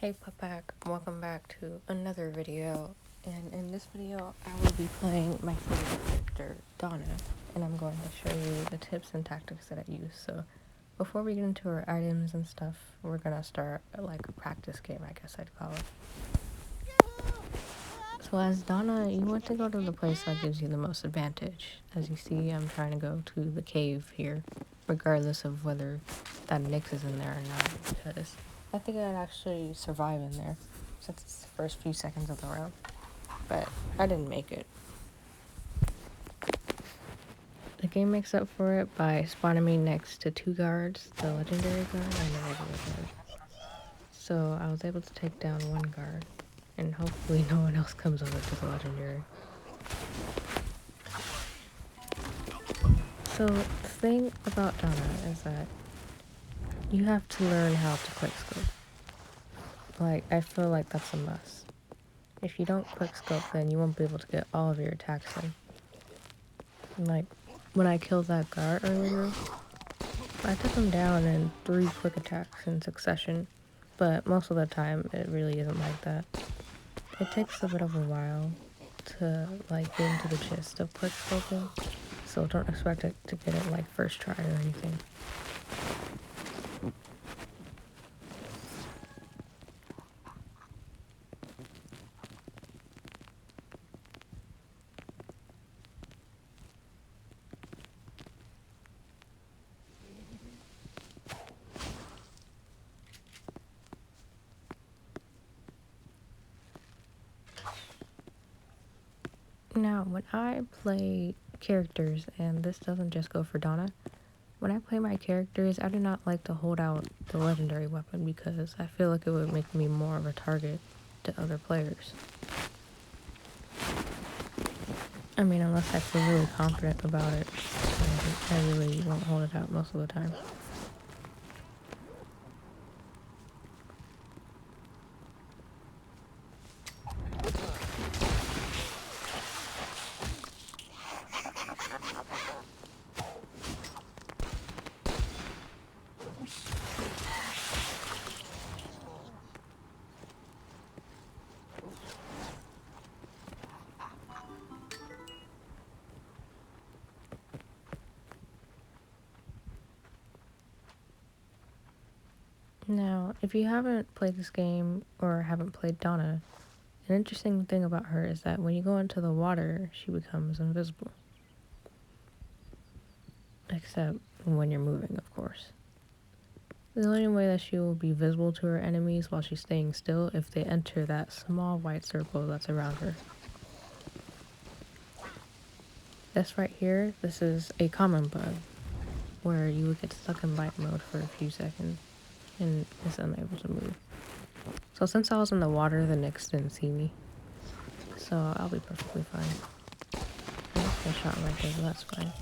Hey Papak, welcome back to another video. And in this video, I will be playing my favorite character, Donna, and I'm going to show you the tips and tactics that I use. So before we get into our items and stuff, we're gonna start like a practice game, I guess I'd call it. So as Donna, you want to go to the place that gives you the most advantage. As you see, I'm trying to go to the cave here, regardless of whether that Nyx is in there or not, because I think I'd actually survive in there, since it's the first few seconds of the round. But I didn't make it. The game makes up for it by spawning me next to two guards, the legendary guard and the regular guard. So I was able to take down one guard, and hopefully no one else comes over to the legendary. So the thing about Donna is that you have to learn how to quickscope. Like, I feel like that's a must. If you don't quickscope, then you won't be able to get all of your attacks in. Like, when I killed that guard earlier, I took him down in 3 quick attacks in succession, but most of the time it really isn't like that. It takes a bit of a while to like get into the gist of quickscoping, so don't expect it to get it like first try or anything. Now, when I play characters, and this doesn't just go for Donna, when I play my characters, I do not like to hold out the legendary weapon because I feel like it would make me more of a target to other players. I mean, unless I feel really confident about it, I really won't hold it out most of the time. Now, if you haven't played this game or haven't played Donna, an interesting thing about her is that when you go into the water, she becomes invisible. Except when you're moving, of course. The only way that she will be visible to her enemies while she's staying still if they enter that small white circle that's around her. This right here, this is a common bug, where you would get stuck in light mode for a few seconds and is unable to move. So since I was in the water, the Nyx didn't see me, so I'll be perfectly fine. I just got shot right there, but that's fine.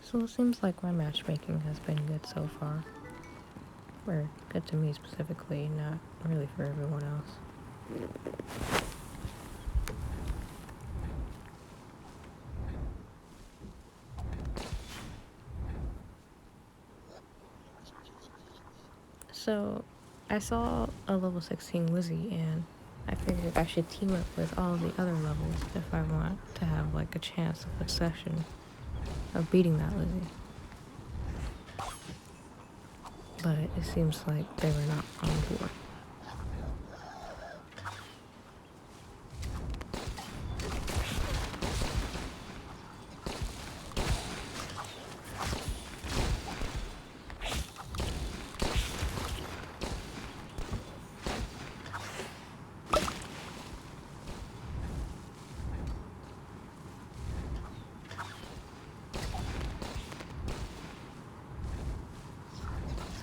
So it seems like my matchmaking has been good so far. Or good to me specifically, not really for everyone else. So I saw a level 16 Lizzie and I figured I should team up with all of the other levels if I want to have like a chance of succession of beating that Lizzie. But it seems like they were not on board.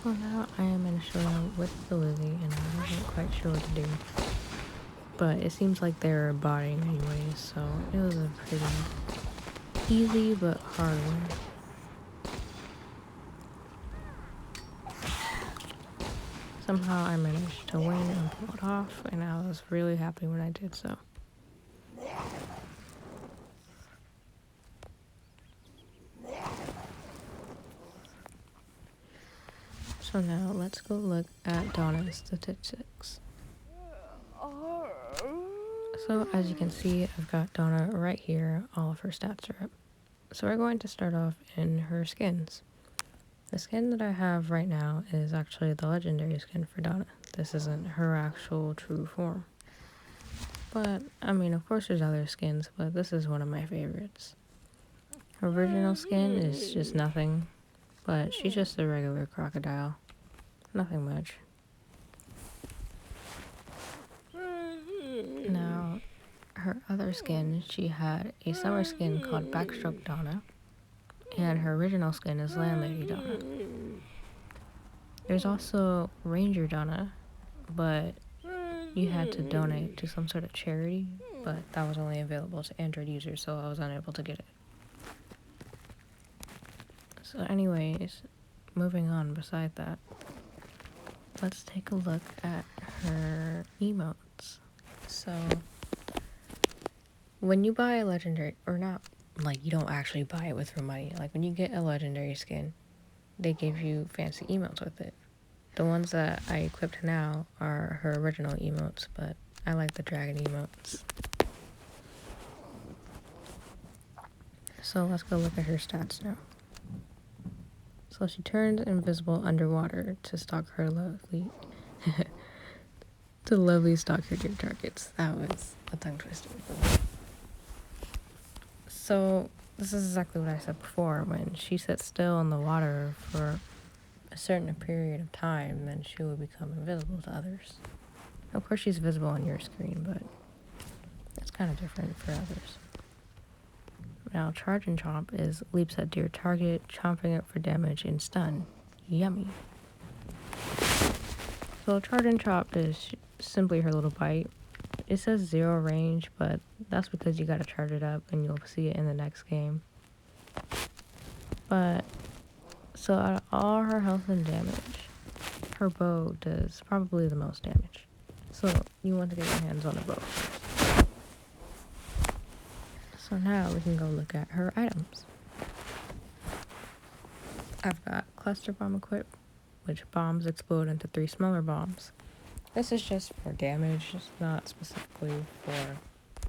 So now I am in a showdown with the Lizzie and I wasn't quite sure what to do. But it seems like they're botting anyways, so it was a pretty easy but hard one. somehow I managed to win and pull it off, and I was really happy when I did so. So now let's go look at Donna's statistics. So as you can see, I've got Donna right here. All of her stats are up. So we're going to start off in her skins. The skin that I have right now is actually the legendary skin for Donna. This isn't her actual true form. But, I mean, of course there's other skins, but this is one of my favorites. Her original skin is just nothing, but she's just a regular crocodile. Nothing much. Now, her other skin, she had a summer skin called Backstroke Donna, and her original skin is Landlady Donna. There's also Ranger Donna, but you had to donate to some sort of charity, but that was only available to Android users, so I was unable to get it. So anyways, moving on beside that, let's take a look at her emotes. So, when you buy a legendary, or not, like, you don't actually buy it with your money. Like, when you get a legendary skin, they give you fancy emotes with it. The ones that I equipped now are her original emotes, but I like the dragon emotes. So let's go look at her stats now. So she turns invisible underwater to stalk her lovely stalk her dear targets. That was a tongue twister. So this is exactly what I said before. When she sits still in the water for a certain period of time, then she will become invisible to others. Of course she's visible on your screen, but it's kind of different for others. Now, Charge and Chomp is leaps at dear target, chomping it for damage and stun. Yummy. So Charge and Chomp is simply her little bite. It says 0 range, but that's because you gotta charge it up and you'll see it in the next game. But, so out of all her health and damage, her bow does probably the most damage. So you want to get your hands on the bow first. So now we can go look at her items. I've got Cluster Bomb equipped, which bombs explode into 3 smaller bombs. This is just for damage, it's not specifically for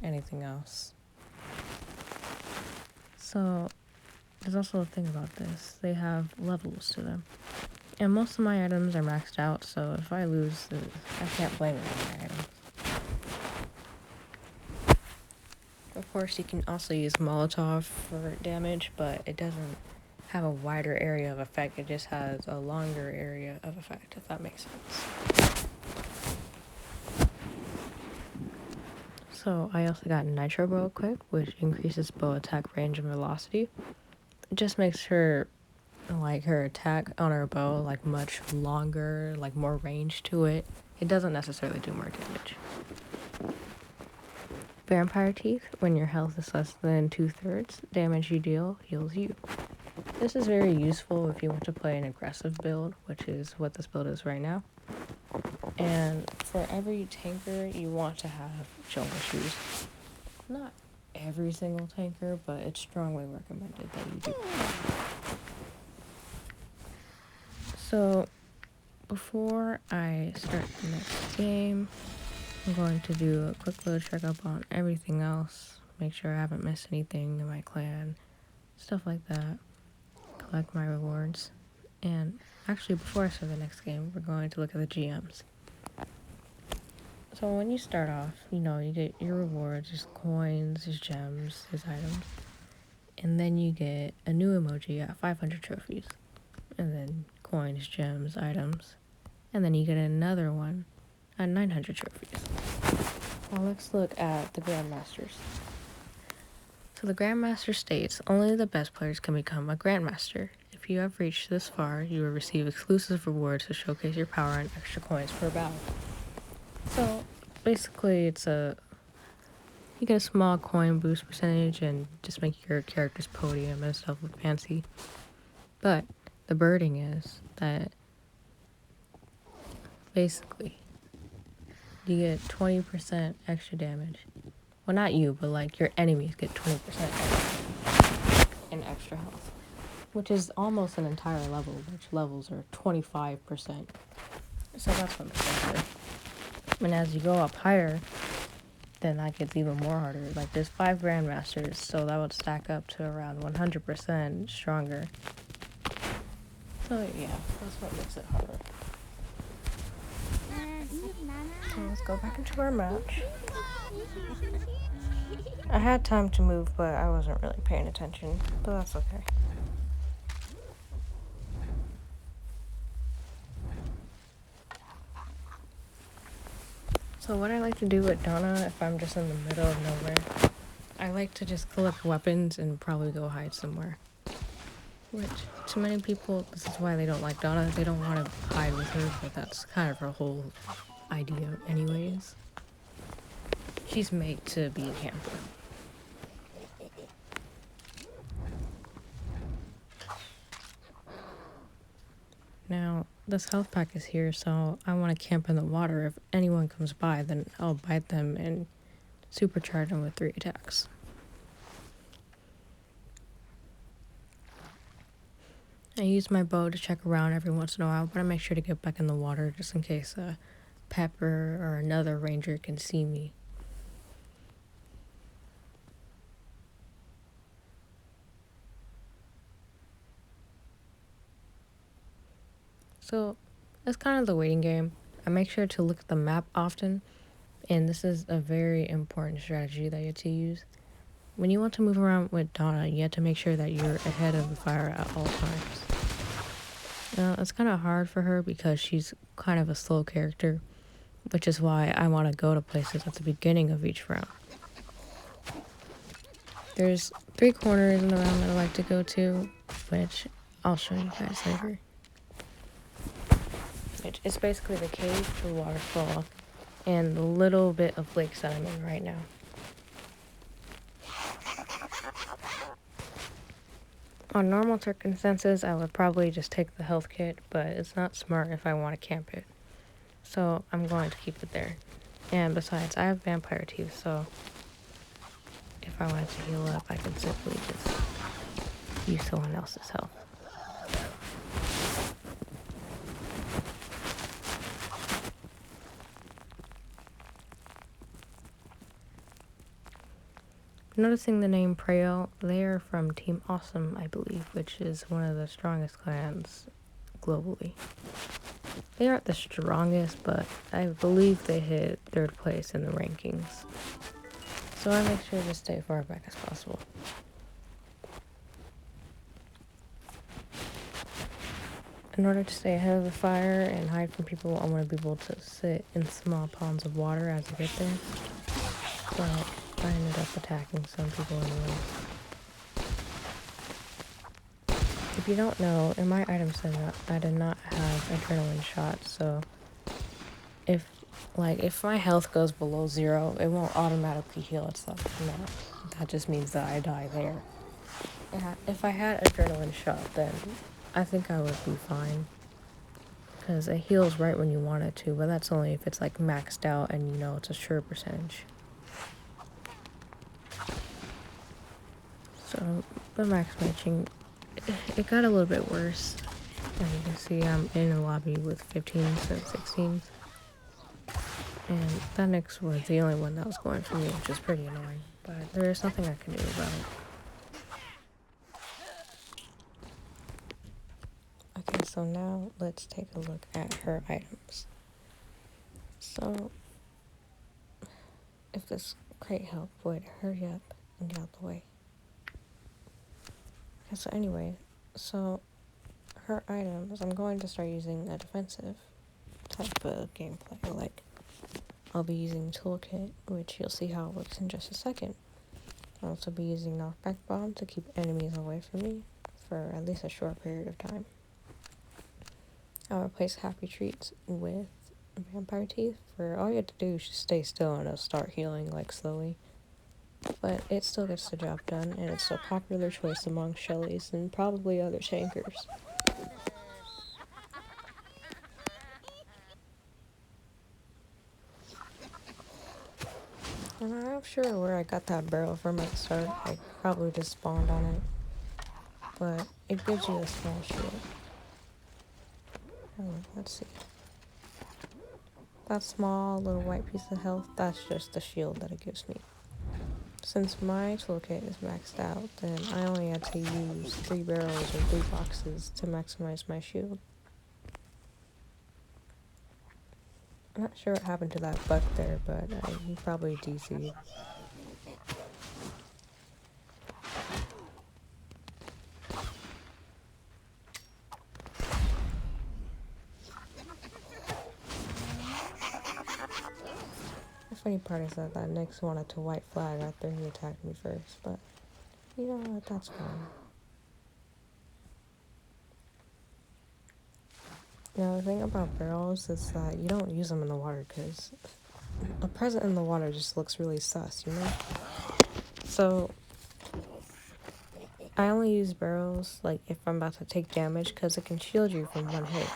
anything else. So, there's also a thing about this. They have levels to them. And most of my items are maxed out, so if I lose, I can't blame it on my items. Of course, you can also use Molotov for damage, but it doesn't have a wider area of effect. It just has a longer area of effect, if that makes sense. So I also got Nitro Bow equipped, which increases bow attack range and velocity. It just makes her, like, her attack on her bow, like, much longer, like, more range to it. It doesn't necessarily do more damage. Vampire Teeth, when your health is less than 2/3, damage you deal heals you. This is very useful if you want to play an aggressive build, which is what this build is right now. And for every tanker, you want to have jungle shoes. Not every single tanker, but it's strongly recommended that you do. So, before I start the next game, I'm going to do a quick little checkup on everything else, make sure I haven't missed anything in my clan, stuff like that, collect my rewards, and actually before I start the next game, we're going to look at the GMs. So when you start off, you get your rewards, there's coins, there's gems, there's items, and then you get a new emoji at 500 trophies, and then coins, gems, items, and then you get another one at 900 trophies. Now let's look at the Grandmasters. So the Grandmaster states, only the best players can become a Grandmaster. If you have reached this far, you will receive exclusive rewards to showcase your power and extra coins per battle. So basically you get a small coin boost percentage and just make your character's podium and stuff look fancy. But the birding is that basically. You get 20% extra damage. Well, not you, but like your enemies get 20% in extra health, which is almost an entire level, which levels are 25%. So that's what makes it good. And as you go up higher, then that gets even more harder. Like there's 5 Grandmasters, so that would stack up to around 100% stronger. So yeah, that's what makes it harder. So let's go back into our match. I had time to move, but I wasn't really paying attention, but that's okay. So what I like to do with Donna, if I'm just in the middle of nowhere, I like to just collect weapons and probably go hide somewhere. Which, to many people, this is why they don't like Donna. They don't want to hide with her, but that's kind of her whole idea anyways. She's made to be a camper. Now, this health pack is here, so I want to camp in the water. If anyone comes by, then I'll bite them and supercharge them with 3 attacks. I use my bow to check around every once in a while, but I make sure to get back in the water just in case Pepper or another ranger can see me. So that's kind of the waiting game. I make sure to look at the map often, and this is a very important strategy that you have to use. When you want to move around with Donna, you have to make sure that you're ahead of the fire at all times. Now, it's kind of hard for her because she's kind of a slow character, which is why I want to go to places at the beginning of each round. There's 3 corners in the round that I like to go to, which I'll show you guys later. It's basically the cave, the waterfall, and the little bit of lakes that I'm in right now. On normal circumstances, I would probably just take the health kit, but it's not smart if I want to camp it. So I'm going to keep it there. And besides, I have vampire teeth, so if I wanted to heal up, I could simply just use someone else's health. Noticing the name Prael, they are from Team Awesome, I believe, which is one of the strongest clans globally. They aren't the strongest, but I believe they hit 3rd place in the rankings. So I make sure to stay far back as possible. In order to stay ahead of the fire and hide from people, I want to be able to sit in small ponds of water as I get there. But I ended up attacking some people anyways. If you don't know, in my item setup, I did not have adrenaline shots, so if my health goes below 0, it won't automatically heal itself. No, that just means that I die there. If I had adrenaline shot, then I think I would be fine. Because it heals right when you want it to, but that's only if it's like maxed out and you know it's a sure percentage. So the max matching, it got a little bit worse. As you can see, I'm in a lobby with 15s and 16s. And that next was the only one that was going for me, which is pretty annoying. But there is nothing I can do about it. Okay, so now let's take a look at her items. So, if this crate helped, would hurry up and get out the way. Okay, so anyway, so her items, I'm going to start using a defensive type of gameplay. Like, I'll be using Toolkit, which you'll see how it works in just a second. I'll also be using Knockback Bomb to keep enemies away from me for at least a short period of time. I'll replace Happy Treats with Vampire Teeth. For all you have to do is just stay still and it'll start healing, like, slowly. But it still gets the job done, and it's a popular choice among Shellys and probably other tankers. And I'm not sure where I got that barrel from at the start. I probably just spawned on it. But it gives you a small shield. Let's see. That small little white piece of health, that's just the shield that it gives me. Since my toolkit is maxed out, then I only had to use 3 barrels or 3 boxes to maximize my shield. I'm not sure what happened to that buck there, but he probably DC'd. The funny part is that Nyx wanted to white flag after he attacked me first, but you know what, that's fine. Now the thing about barrels is that you don't use them in the water because a present in the water just looks really sus, you know? So I only use barrels like if I'm about to take damage because it can shield you from one hit.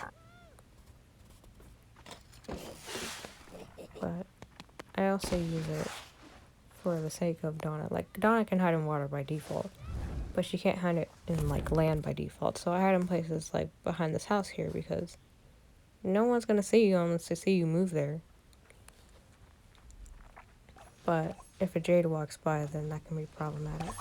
But I also use it for the sake of Donna. Like, Donna can hide in water by default, but she can't hide it in, like, land by default. So I hide in places, like, behind this house here because no one's gonna see you unless they see you move there. But if a Jade walks by, then that can be problematic.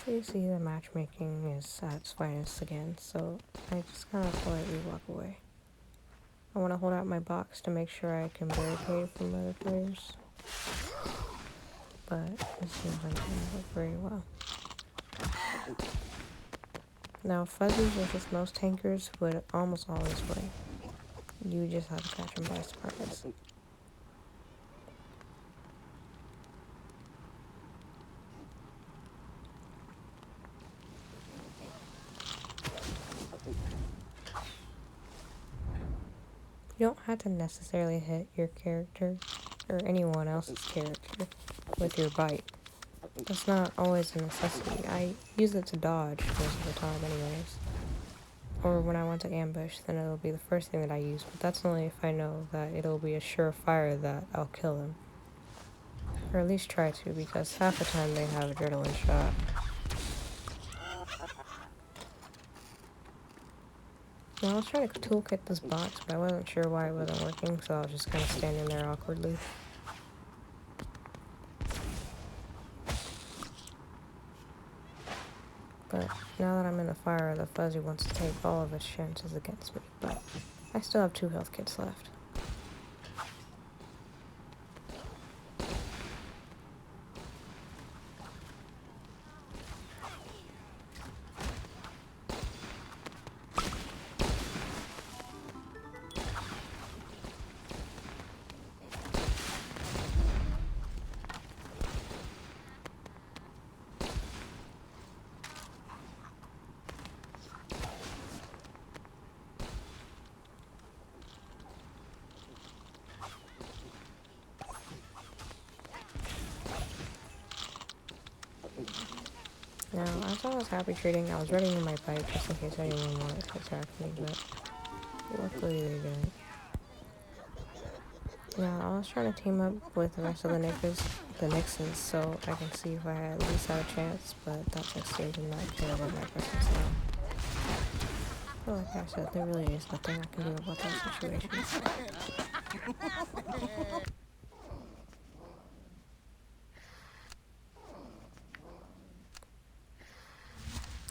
So you see the matchmaking is at its finest again, so I just kind of politely walk away. I want to hold out my box to make sure I can barricade from other players, but it seems like it didn't work very well. Now, Fuzzy versus most tankers would almost always win. You just have to catch them by surprise. You don't have to necessarily hit your character or anyone else's character with your bite. That's not always a necessity. I use it to dodge most of the time anyways. Or when I want to ambush, then it'll be the first thing that I use, but that's only if I know that it'll be a surefire that I'll kill them. Or at least try to, because half the time they have adrenaline shot. Now, I was trying to toolkit this box, but I wasn't sure why it wasn't working, so I was just kind of standing there awkwardly. But now that I'm in the fire, the Fuzzy wants to take all of its chances against me, but I still have 2 health kits left. Now, as I was happy trading, I was ready in my bike just in case anyone wanted to attack me, but luckily they didn't. Now, I was trying to team up with the rest of the Nyxes, so I can see if I at least have a chance, but that texture did not care about my presence now. But like I said, there really is nothing I can do about that situation.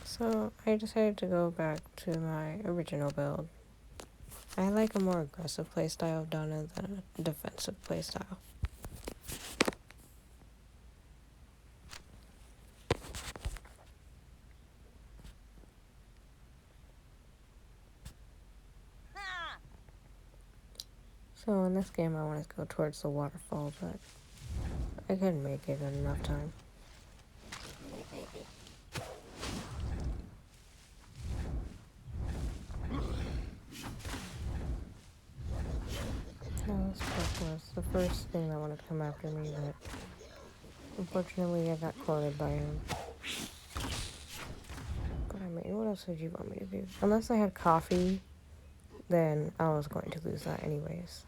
So, I decided to go back to my original build. I like a more aggressive playstyle of Donna than a defensive playstyle. So in this game I wanted to go towards the waterfall, but I couldn't make it in enough time. Now this book was the first thing that wanted to come after me, but unfortunately I got cornered by him. But I made else would you want me to do? Unless I had coffee, then I was going to lose that anyways.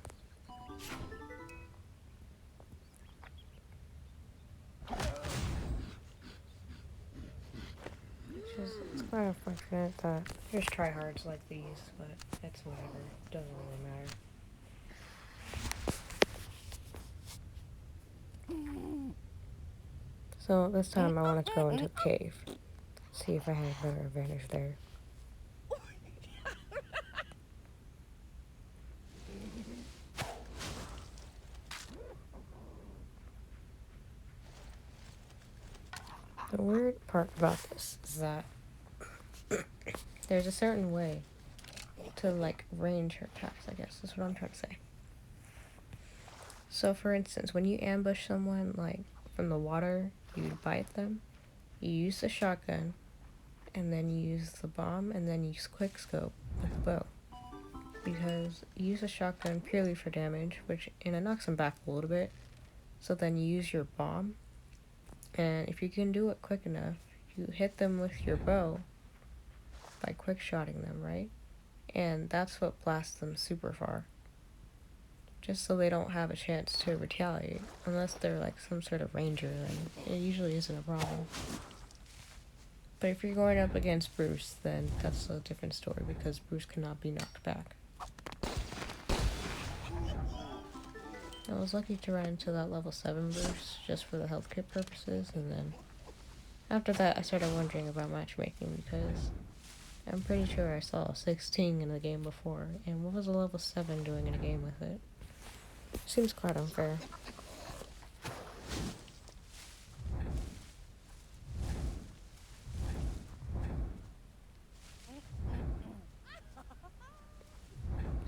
It's kind of unfortunate that there's tryhards like these, but it's whatever. It doesn't really matter. So this time I want to go into the cave. See if I have a better advantage there. The weird part about this is that there's a certain way to like range your attacks, I guess. That's what I'm trying to say. So for instance, when you ambush someone like from the water, you bite them, you use the shotgun, and then you use the bomb, and then you use quickscope with the bow. Because you use a shotgun purely for damage, and it knocks them back a little bit. So then you use your bomb, and if you can do it quick enough, you hit them with your bow by quick shotting them, right? And that's what blasts them super far. Just so they don't have a chance to retaliate. Unless they're like some sort of ranger, then it usually isn't a problem. But if you're going up against Bruce, then that's a different story because Bruce cannot be knocked back. I was lucky to run into that level 7 Bruce just for the health kit purposes, and then after that I started wondering about matchmaking because I'm pretty sure I saw a 16 in the game before, and what was a level 7 doing in a game with it? Seems quite unfair.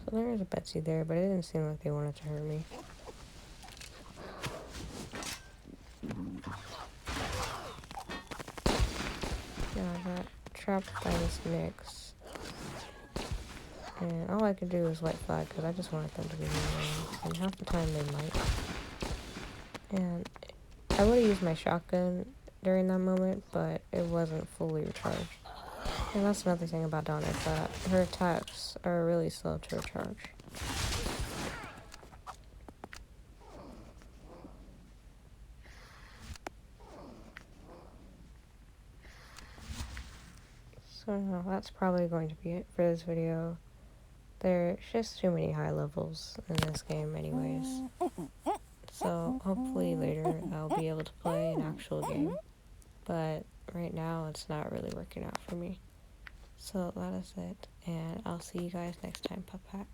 So there is a Betsy there, but it didn't seem like they wanted to hurt me. Yeah, I got trapped by this Nyx. And all I could do was white flag because I just wanted them to be around. And half the time they might. And I would have used my shotgun during that moment, but it wasn't fully recharged. And that's another thing about Donna, is that her attacks are really slow to recharge. So no, that's probably going to be it for this video. There's just too many high levels in this game anyways. So hopefully later I'll be able to play an actual game. But right now it's not really working out for me. So that is it, and I'll see you guys next time. Pup Pack.